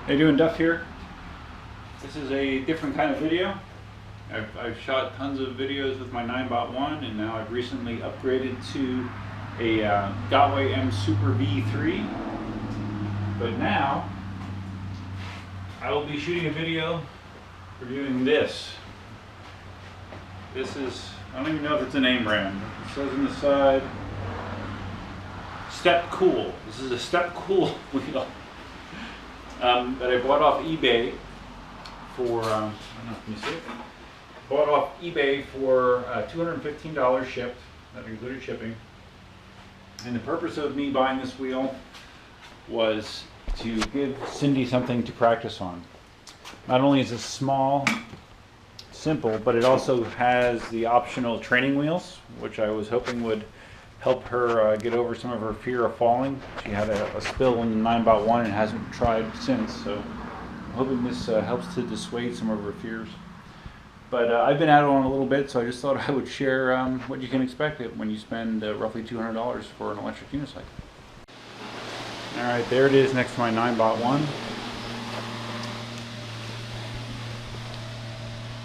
How you doing, Duff here? This is a different kind of video. I've shot tons of videos with my 9x1 and now I've recently upgraded to a Gotway M Super V3. But now I will be shooting a video reviewing this. This is, I don't even know if it's a name brand. It says on the side, Step Cool. This is a Step Cool wheel that I bought off eBay for, I don't know if you see it. Bought off eBay for $215 shipped. That included shipping. And the purpose of me buying this wheel was to give Cindy something to practice on. Not only is it small, simple, but it also has the optional training wheels, which I was hoping would help her get over some of her fear of falling. She had a spill in the 9x1 and hasn't tried since, so I'm hoping this helps to dissuade some of her fears. But I've been at it on a little bit, so I just thought I would share what you can expect when you spend roughly $200 for an electric unicycle. Alright, there it is next to my 9x1.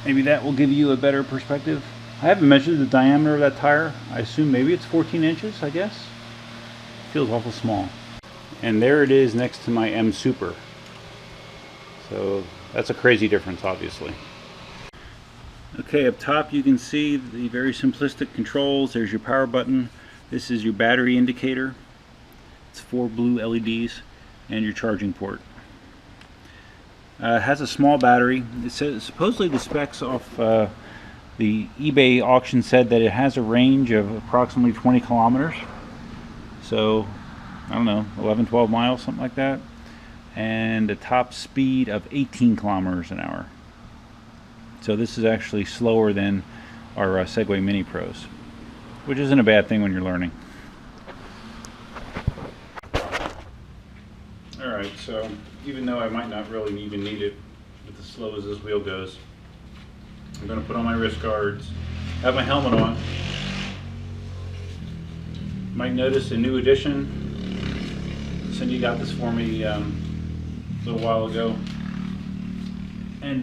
Maybe that will give you a better perspective. I haven't measured the diameter of that tire. I assume maybe it's 14 inches, I guess. Feels awful small. And there it is next to my M Super. So that's a crazy difference, obviously. Okay, up top you can see the very simplistic controls. There's your power button. This is your battery indicator. It's 4 blue LEDs and your charging port. It has a small battery. It says supposedly the specs off the eBay auction said that it has a range of approximately 20 kilometers. So I don't know, 11-12 miles, something like that. And a top speed of 18 kilometers an hour. So this is actually slower than our Segway Mini Pros, which isn't a bad thing when you're learning. Alright, so even though I might not really even need it with as slow as this wheel goes, I'm going to put on my wrist guards, have my helmet on. Might notice a new addition. Cindy got this for me a little while ago. And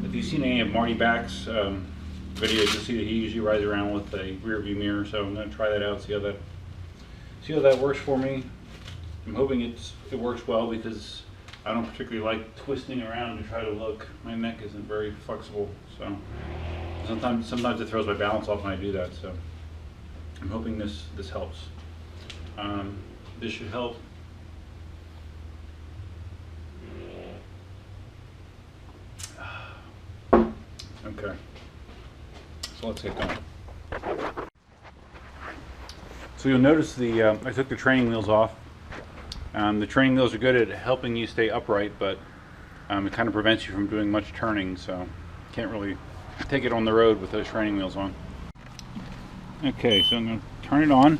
if you've seen any of Marty Back's videos, you'll see that he usually rides around with a rear view mirror. So I'm going to try that out, see how that works for me. I'm hoping it works well because I don't particularly like twisting around to try to look. My neck isn't very flexible, so sometimes it throws my balance off when I do that. So I'm hoping this helps. This should help. Okay, so let's get going. So you'll notice I took the training wheels off. The training wheels are good at helping you stay upright, but it kind of prevents you from doing much turning, so can't really take it on the road with those training wheels on. Okay, so I'm going to turn it on.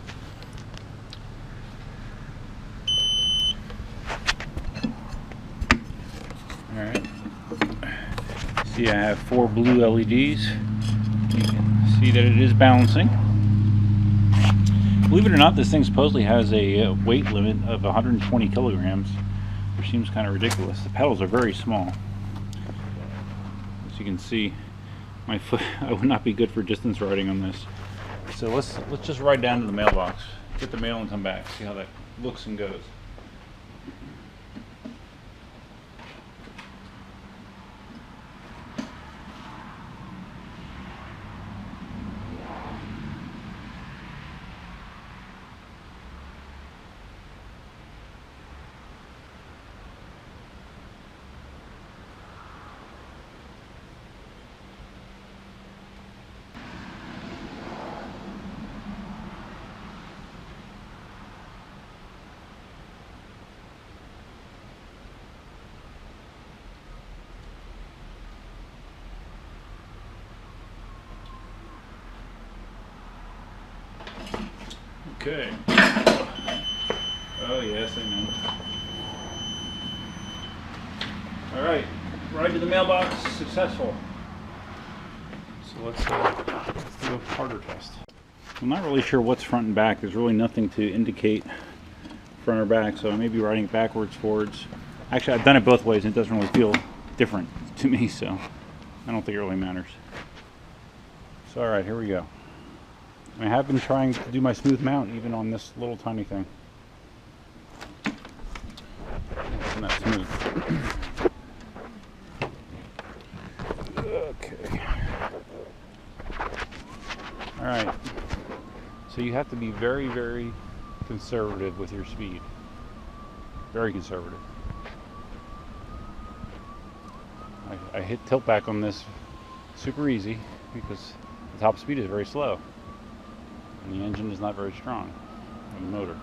Alright. See, I have 4 blue LEDs. You can see that it is balancing. Believe it or not, this thing supposedly has a weight limit of 120 kilograms, which seems kind of ridiculous. The pedals are very small. As you can see, my foot, I would not be good for distance riding on this. So let's just ride down to the mailbox, get the mail and come back, see how that looks and goes. Okay. Oh yes, I know. Alright, ride to the mailbox, successful. So let's do a harder test. I'm not really sure what's front and back. There's really nothing to indicate front or back, so I may be riding backwards, forwards. Actually, I've done it both ways and it doesn't really feel different to me, so I don't think it really matters. So alright, here we go. I have been trying to do my smooth mount even on this little tiny thing. Isn't that smooth? Okay. Alright. So you have to be very, very conservative with your speed. Very conservative. I hit tilt back on this super easy because the top speed is very slow and the engine is not very strong on the motor.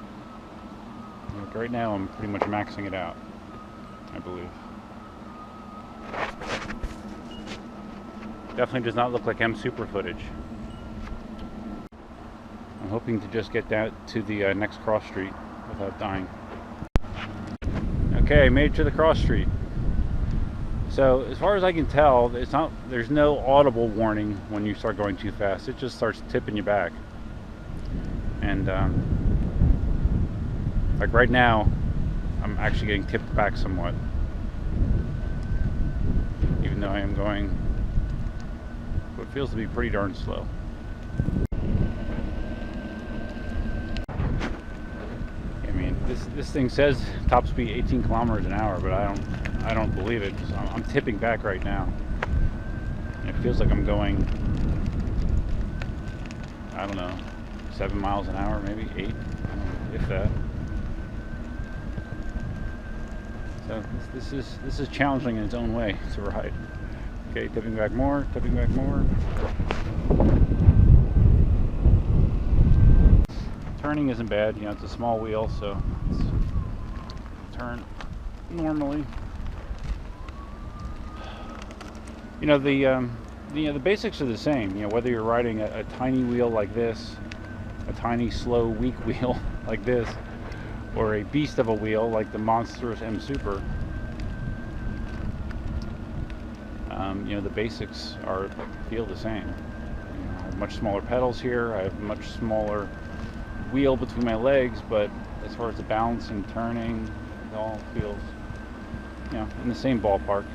Like right now I'm pretty much maxing it out, I believe. Definitely does not look like M Super footage. I'm hoping to just get down to the next cross street without dying. Okay, made it to the cross street. So as far as I can tell, there's no audible warning when you start going too fast. It just starts tipping you back. And like right now, I'm actually getting tipped back somewhat, even though I am going what feels to be pretty darn slow. I mean, this thing says top speed 18 kilometers an hour, but I don't believe it. So I'm tipping back right now. And it feels like I'm going, I don't know, 7 miles an hour, maybe 8, if that. So this is challenging in its own way to ride. Okay, tipping back more, tipping back more. Turning isn't bad, you know, it's a small wheel, so it's turn normally. You know, the basics are the same. You know, whether you're riding a tiny wheel like this, a tiny, slow, weak wheel like this, or a beast of a wheel like the monstrous M Super. You know, the basics feel the same. You know, I have much smaller pedals here. I have a much smaller wheel between my legs, but as far as the balancing, turning, it all feels, you know, in the same ballpark.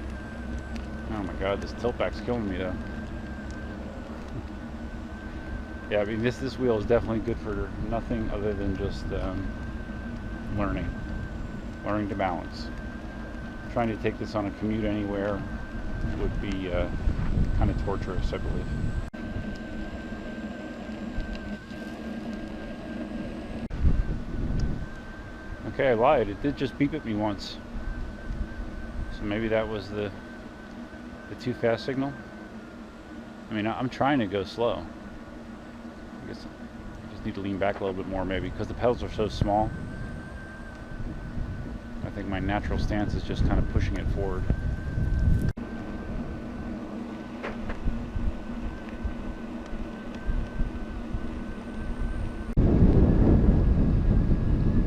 Oh my god, this tilt back's killing me though. Yeah, I mean this wheel is definitely good for nothing other than just learning to balance. Trying to take this on a commute anywhere would be kind of torturous, I believe. Okay, I lied. It did just beep at me once. So maybe that was the too fast signal. I mean, I'm trying to go slow. I guess I just need to lean back a little bit more maybe because the pedals are so small. I think my natural stance is just kind of pushing it forward.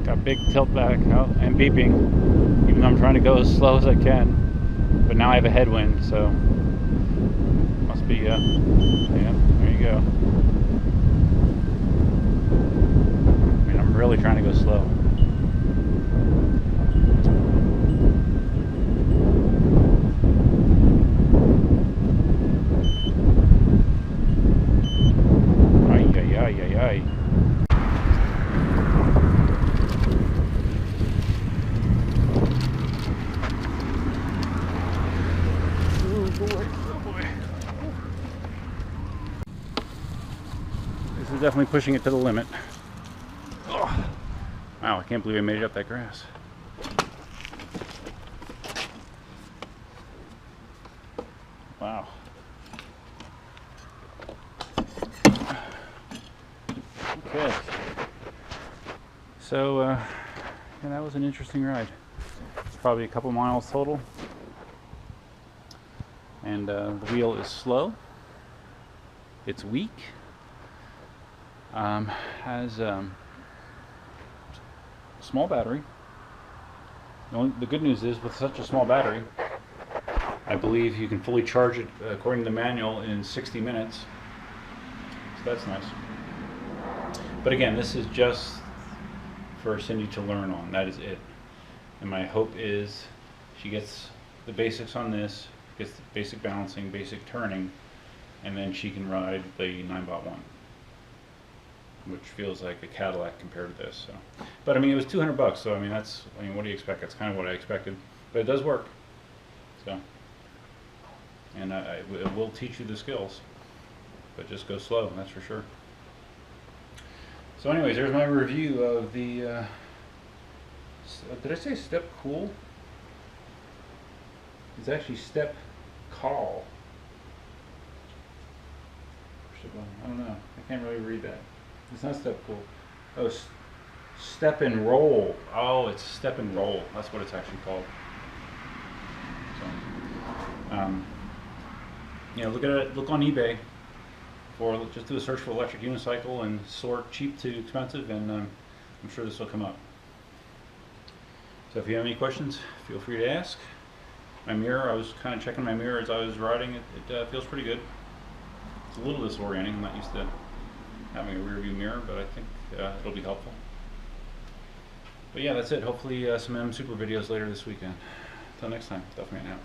Got big tilt back and beeping, even though I'm trying to go as slow as I can. But now I have a headwind, so must be, yeah, there you go. I mean, I'm really trying to go slow. Ay, ay, ay, ay, ay. This is definitely pushing it to the limit. Oh. Wow, I can't believe I made it up that grass. Wow. Okay. So, yeah, that was an interesting ride. It's probably a couple miles total. And the wheel is slow. It's weak. Has small battery. The good news is, with such a small battery, I believe you can fully charge it, according to the manual, in 60 minutes. So that's nice. But again, this is just for Cindy to learn on. That is it. And my hope is She gets the basics on this, gets the basic balancing, basic turning, and then she can ride the 9x1, which feels like a Cadillac compared to this. So, but I mean, it was 200 bucks. So I mean, what do you expect? That's kind of what I expected, but it does work. So, and it will teach you the skills, but just go slow. That's for sure. So, anyways, there's my review of the. Did I say Step Cool? It's actually Step Call. I don't know. I can't really read that. It's not Step Cool. Oh, Step and Roll. Oh, it's Step and Roll. That's what it's actually called. So, you know, look at it. Look on eBay for just do a search for electric unicycle and sort cheap to expensive, and I'm sure this will come up. So if you have any questions, feel free to ask. My mirror, I was kind of checking my mirror as I was riding. It feels pretty good. It's a little disorienting. I'm not used to having a rear view mirror, but I think it'll be helpful. But yeah, that's it. Hopefully some M Super videos later this weekend. Until next time, Duffman out.